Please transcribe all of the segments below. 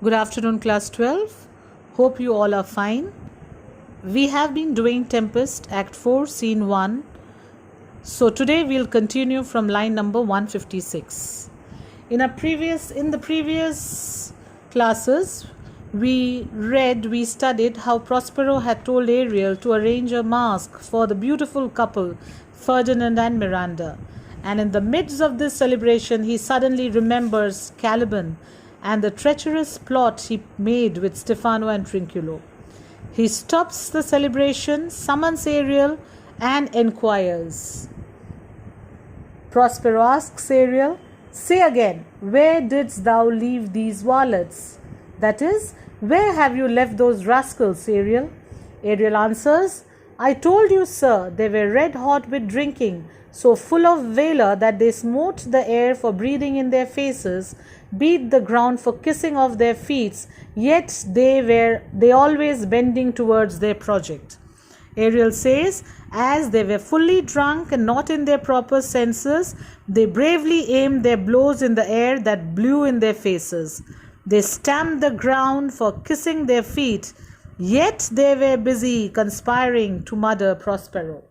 Good afternoon, class 12. Hope you all are fine. We have been doing Tempest, Act 4, Scene 1. So today we'll continue from line number 156. In the previous classes, we studied how Prospero had told Ariel to arrange a masque for the beautiful couple, Ferdinand and Miranda. And in the midst of this celebration, he suddenly remembers Caliban and the treacherous plot he made with Stefano and Trinculo. He stops the celebration, summons Ariel, and enquires. Prospero asks Ariel, "Say again, where didst thou leave these varlets?" That is, where have you left those rascals, Ariel? Ariel answers, "I told you, sir, they were red hot with drinking, so full of valor that they smote the air for breathing in their faces, beat the ground for kissing of their feet, yet they always bending towards their project." Ariel says, as they were fully drunk and not in their proper senses, they bravely aimed their blows in the air that blew in their faces. They stamped the ground for kissing their feet, yet they were busy conspiring to murder Prospero.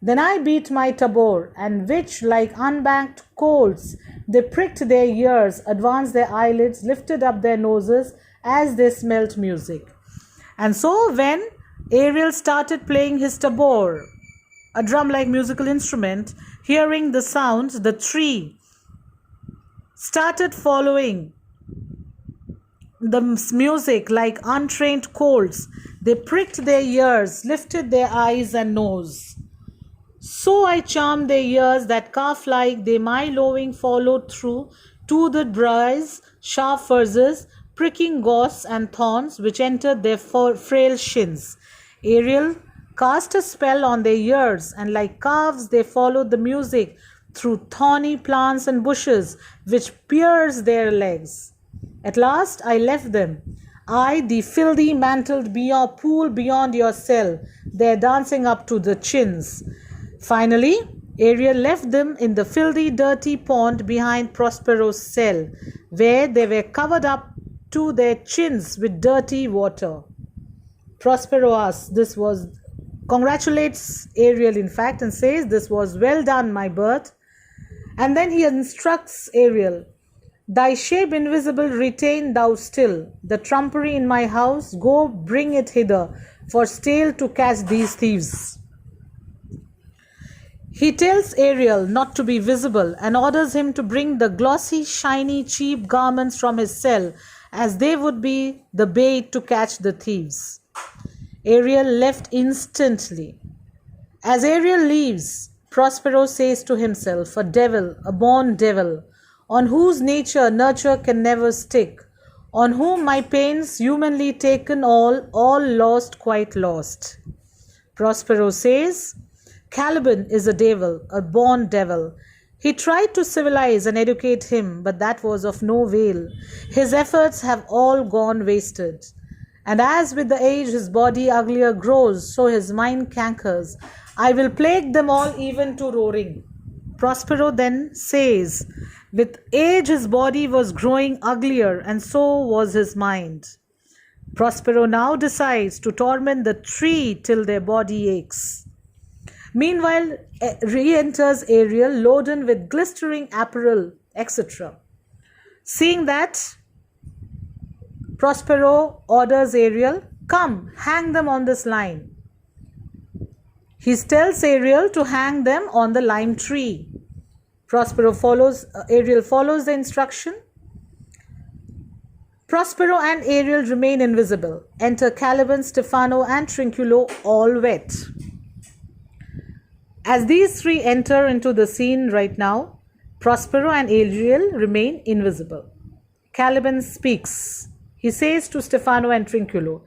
Then I beat my tabor, and which, like unbanked colts, they pricked their ears, advanced their eyelids, lifted up their noses as they smelt music. And so when Ariel started playing his tabor, a drum-like musical instrument, hearing the sounds, the three started following the music like untrained colts. They pricked their ears, lifted their eyes and nose. So I charmed their ears that calf-like they my lowing followed through toothed briars, sharp furzes, pricking gorse and thorns which entered their frail shins. Ariel cast a spell on their ears, and like calves they followed the music through thorny plants and bushes which pierced their legs. At last I left them, I, the filthy mantled pool beyond your cell, there dancing up to the chins. Finally, Ariel left them in the filthy, dirty pond behind Prospero's cell, where they were covered up to their chins with dirty water. Prospero congratulates Ariel, in fact, and says, "This was well done, my bird." And then he instructs Ariel, "Thy shape invisible retain thou still. The trumpery in my house, go bring it hither, for stale to catch these thieves." He tells Ariel not to be visible and orders him to bring the glossy, shiny, cheap garments from his cell, as they would be the bait to catch the thieves. Ariel left instantly. As Ariel leaves, Prospero says to himself, "A devil, a born devil, on whose nurture can never stick, on whom my pains humanly taken all lost, quite lost." Prospero says, "Caliban is a devil, a born devil. He tried to civilize and educate him, but that was of no avail. His efforts have all gone wasted. And as with the age his body uglier grows, so his mind cankers. I will plague them all even to roaring." Prospero then says, with age his body was growing uglier, and so was his mind. Prospero now decides to torment the three till their body aches. Meanwhile, re-enters Ariel, loaden with glistering apparel, etc. Seeing that, Prospero orders Ariel, "Come, hang them on this line." He tells Ariel to hang them on the lime tree. Ariel follows the instruction. Prospero and Ariel remain invisible. Enter Caliban, Stefano, and Trinculo, all wet. As these three enter into the scene right now, Prospero and Ariel remain invisible. Caliban speaks. He says to Stefano and Trinculo,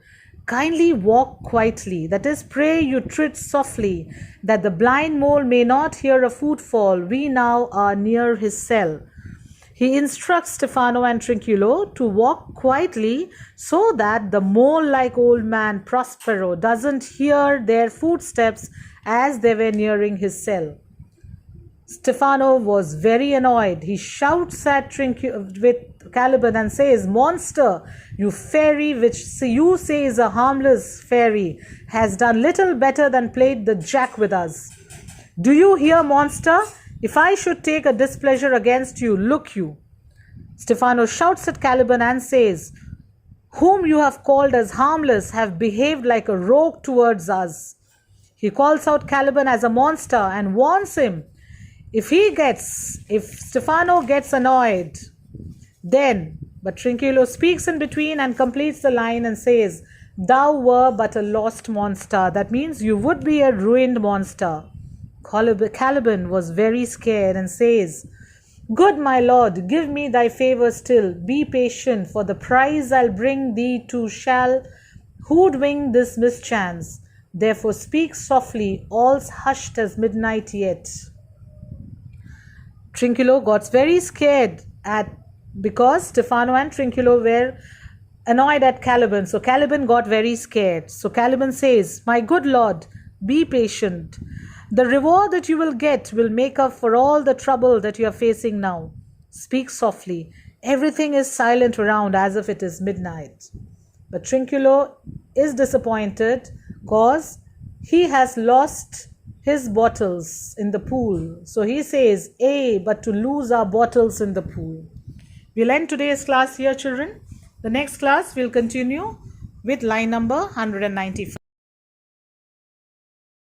"Kindly walk quietly, that is, pray you tread softly, that the blind mole may not hear a footfall. We now are near his cell." He instructs Stefano and Trinculo to walk quietly so that the mole-like old man Prospero doesn't hear their footsteps as they were nearing his cell. Stefano was very annoyed. He shouts at with Caliban and says, "Monster, you fairy which you say is a harmless fairy, has done little better than played the jack with us. Do you hear, monster? If I should take a displeasure against you, look you." Stefano shouts at Caliban and says, "Whom you have called as harmless have behaved like a rogue towards us." He calls out Caliban as a monster and warns him, if Stefano gets annoyed, then, but Trinculo speaks in between and completes the line and says, "Thou were but a lost monster." That means you would be a ruined monster. Caliban was very scared and says, "Good my lord, give me thy favor still. Be patient, for the prize I'll bring thee to shall hoodwink this mischance. Therefore speak softly, all's hushed as midnight yet." Trinculo got very scared because Stefano and Trinculo were annoyed at Caliban. So Caliban got very scared. So Caliban says, "My good lord, be patient. The reward that you will get will make up for all the trouble that you are facing now. Speak softly. Everything is silent around as if it is midnight." But Trinculo is disappointed because he has lost his bottles in the pool. So he says, but to lose our bottles in the pool." We'll end today's class here, children. The next class we'll continue with line number 195.